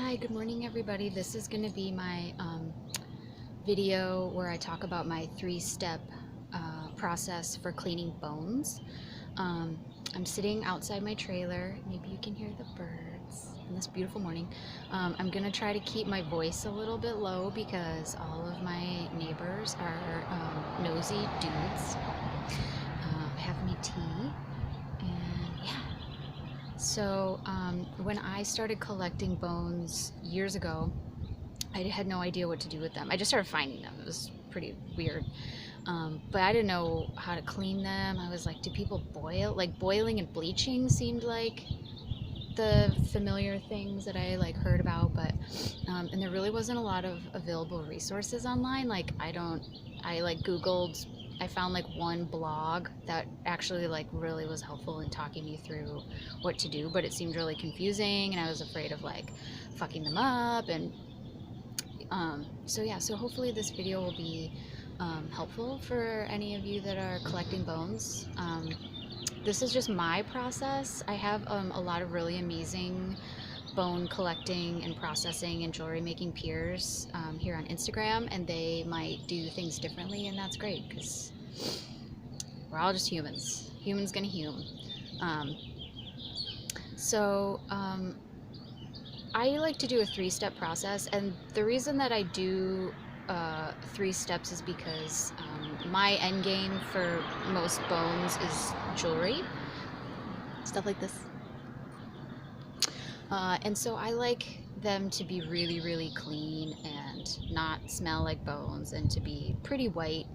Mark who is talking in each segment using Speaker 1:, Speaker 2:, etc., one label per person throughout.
Speaker 1: Hi, good morning everybody. This is going to be my video where I talk about my three-step process for cleaning bones. I'm sitting outside my trailer. Maybe you can hear the birds in this beautiful morning. I'm going to try to keep my voice a little bit low because all of my neighbors are nosy dudes. I have my tea. So when I started collecting bones years ago, I had no idea what to do with them. I just started finding them. It was pretty weird. But I didn't know how to clean them. I was like, do people boil? Like boiling and bleaching seemed like the familiar things that I heard about, but and there really wasn't a lot of available resources online. I Googled. I found one blog that actually really was helpful in talking me through what to do, but it seemed really confusing and I was afraid of fucking them up. And so hopefully this video will be helpful for any of you that are collecting bones. This is just my process. I have a lot of really amazing bone collecting and processing and jewelry making peers here on Instagram, and they might do things differently, and that's great because we're all just humans gonna hume. I like to do a three-step process, and the reason that I do 3 steps is because my end game for most bones is jewelry, stuff like this. And so I like them to be really, really clean and not smell like bones and to be pretty white.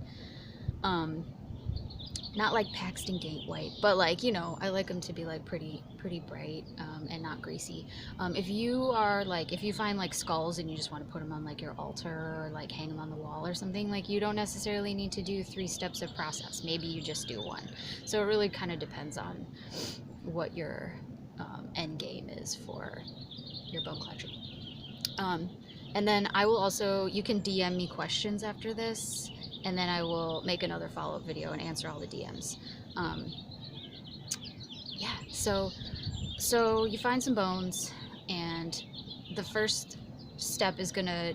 Speaker 1: Not like Paxton Gate white, but I like them to be pretty bright and not greasy. If you find skulls and you just want to put them on your altar or hang them on the wall or something, you don't necessarily need to do 3 steps of process. Maybe you just do 1. So it really kind of depends on what your end game is for your bone collection. And then I will also, you can DM me questions after this, and then I will make another follow-up video and answer all the DMs. Yeah, so you find some bones, and the first step is gonna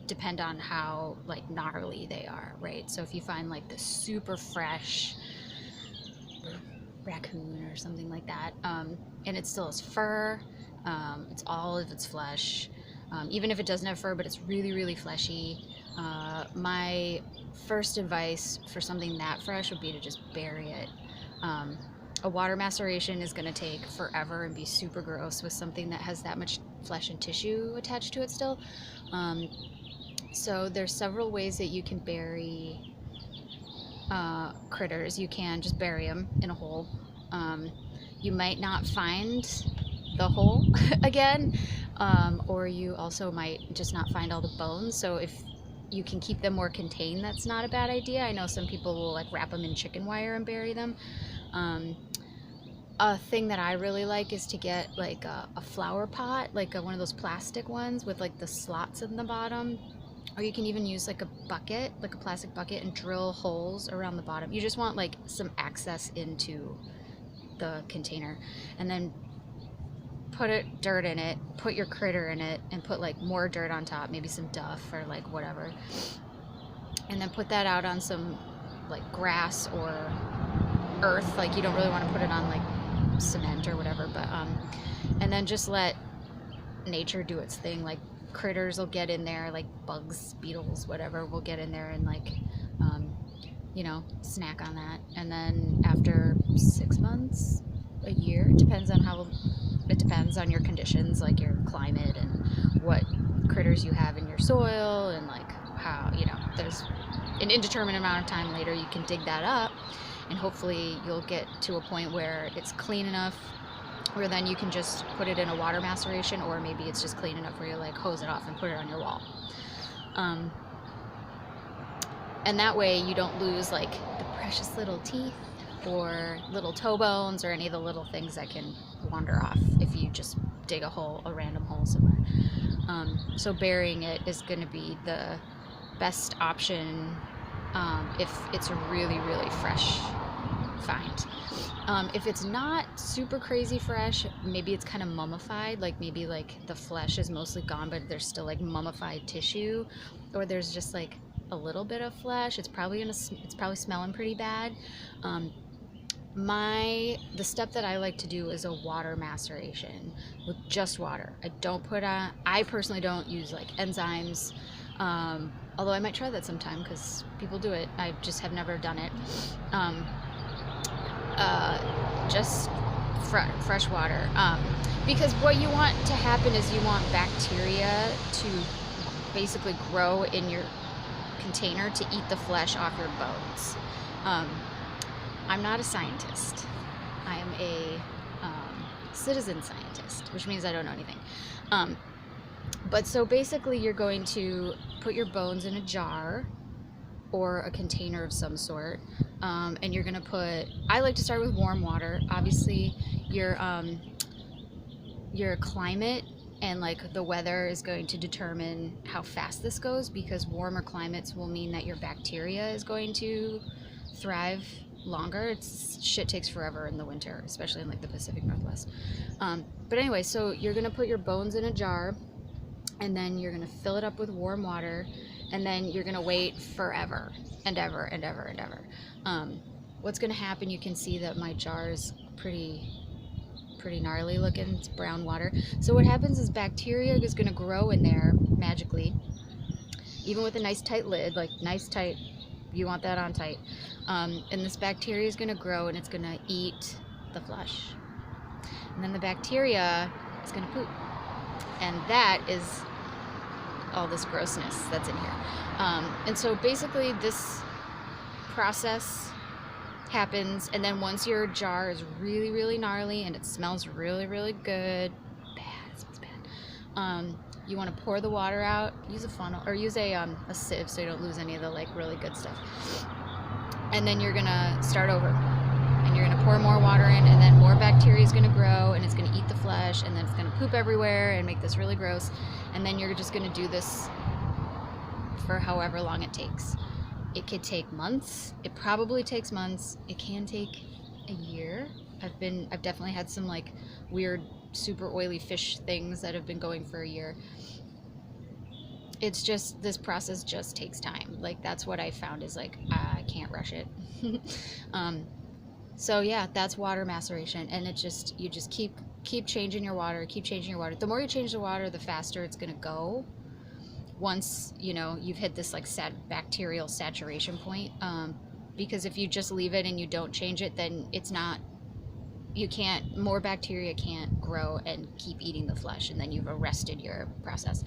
Speaker 1: depend on how gnarly they are, right? So if you find this super fresh raccoon or something like that, and it still has fur, it's all of its flesh, even if it doesn't have fur but it's really, really fleshy, my first advice for something that fresh would be to just bury it. A water maceration is going to take forever and be super gross with something that has that much flesh and tissue attached to it still. So there's several ways that you can bury critters. You can just bury them in a hole. You might not find the hole again, or you also might just not find all the bones. So if you can keep them more contained, that's not a bad idea. I know some people will wrap them in chicken wire and bury them. A thing that I really like is to get a flower pot, one of those plastic ones with the slots in the bottom. Or you can even use a bucket, a plastic bucket, and drill holes around the bottom. You just want some access into the container, and then put dirt in it, put your critter in it, and put more dirt on top, maybe some duff or whatever, and then put that out on some grass or earth. You don't really want to put it on cement or whatever, but and then just let nature do its thing. Critters will get in there, bugs, beetles, whatever, will get in there and snack on that. And then after 6 months, a year, it depends on your conditions, your climate and what critters you have in your soil, and how, there's an indeterminate amount of time later you can dig that up, and hopefully you'll get to a point where it's clean enough where then you can just put it in a water maceration, or maybe it's just clean enough where you hose it off and put it on your wall. And that way you don't lose the precious little teeth or little toe bones or any of the little things that can wander off if you just dig a random hole somewhere. So burying it is going to be the best option if it's a really, really fresh find. If it's not super crazy fresh, maybe it's kind of mummified, like maybe like the flesh is mostly gone, but there's still like mummified tissue, or there's just like a little bit of flesh. It's probably smelling pretty bad. The step that I like to do is a water maceration with just water. I personally don't use like enzymes, although I might try that sometime because people do it. I just have never done it. Just fresh water, because what you want to happen is you want bacteria to basically grow in your container to eat the flesh off your bones. I'm not a scientist. I am a citizen scientist, which means I don't know anything. But so basically you're going to put your bones in a jar or a container of some sort, and you're gonna I like to start with warm water. Obviously your climate and like the weather is going to determine how fast this goes, because warmer climates will mean that your bacteria is going to thrive longer. Shit takes forever in the winter, especially in like the Pacific Northwest. But anyway, so you're gonna put your bones in a jar, and then you're gonna fill it up with warm water, and then you're gonna wait forever and ever and ever and ever. What's gonna happen, you can see that my jar is pretty gnarly looking. It's brown water. So what happens is bacteria is gonna grow in there magically, even with a nice tight lid, like nice tight, you want that on tight. And this bacteria is gonna grow and it's gonna eat the flesh. And then the bacteria is gonna poop. And that is all this grossness that's in here. And so basically this process happens, and then once your jar is really, really gnarly and it smells really, really good, it smells bad, you want to pour the water out, use a funnel, or use a sieve so you don't lose any of the like really good stuff. And then you're gonna start over, and you're gonna pour more water in, and then more bacteria is gonna grow, and it's gonna eat the flesh, and then it's gonna poop everywhere and make this really gross. And then you're just gonna do this for however long it takes. It could take months. It probably takes months. It can take a year. I've definitely had some like weird, super oily fish things that have been going for a year. It's just, this process just takes time. Like that's what I found, is like, I can't rush it. So yeah, that's water maceration. And you just keep changing your water, keep changing your water. The more you change the water, the faster it's gonna go. Once you've hit this like bacterial saturation point, because if you just leave it and you don't change it, then more bacteria can't grow and keep eating the flesh, and then you've arrested your process.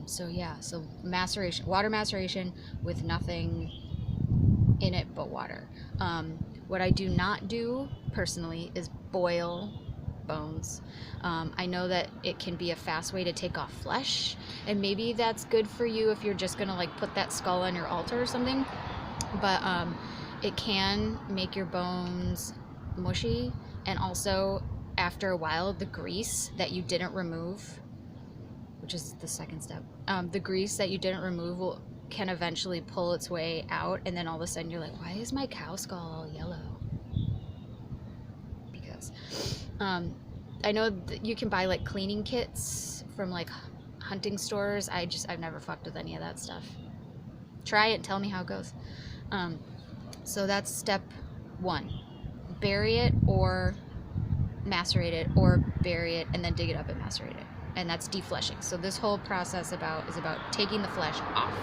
Speaker 1: So maceration, water maceration with nothing in it but water. What I do not do personally is boil bones. I know that it can be a fast way to take off flesh, and maybe that's good for you if you're just gonna like put that skull on your altar or something, but it can make your bones mushy. And also, after a while, the grease that you didn't remove, which is the second step, the grease that you didn't remove can eventually pull its way out, and then all of a sudden you're like, why is my cow skull all yellow? Because I know that you can buy like cleaning kits from like hunting stores. I've never fucked with any of that stuff. Try it and tell me how it goes. So that's step 1. Bury it or macerate it, or bury it and then dig it up and macerate it. And that's defleshing. So this whole process is about taking the flesh off.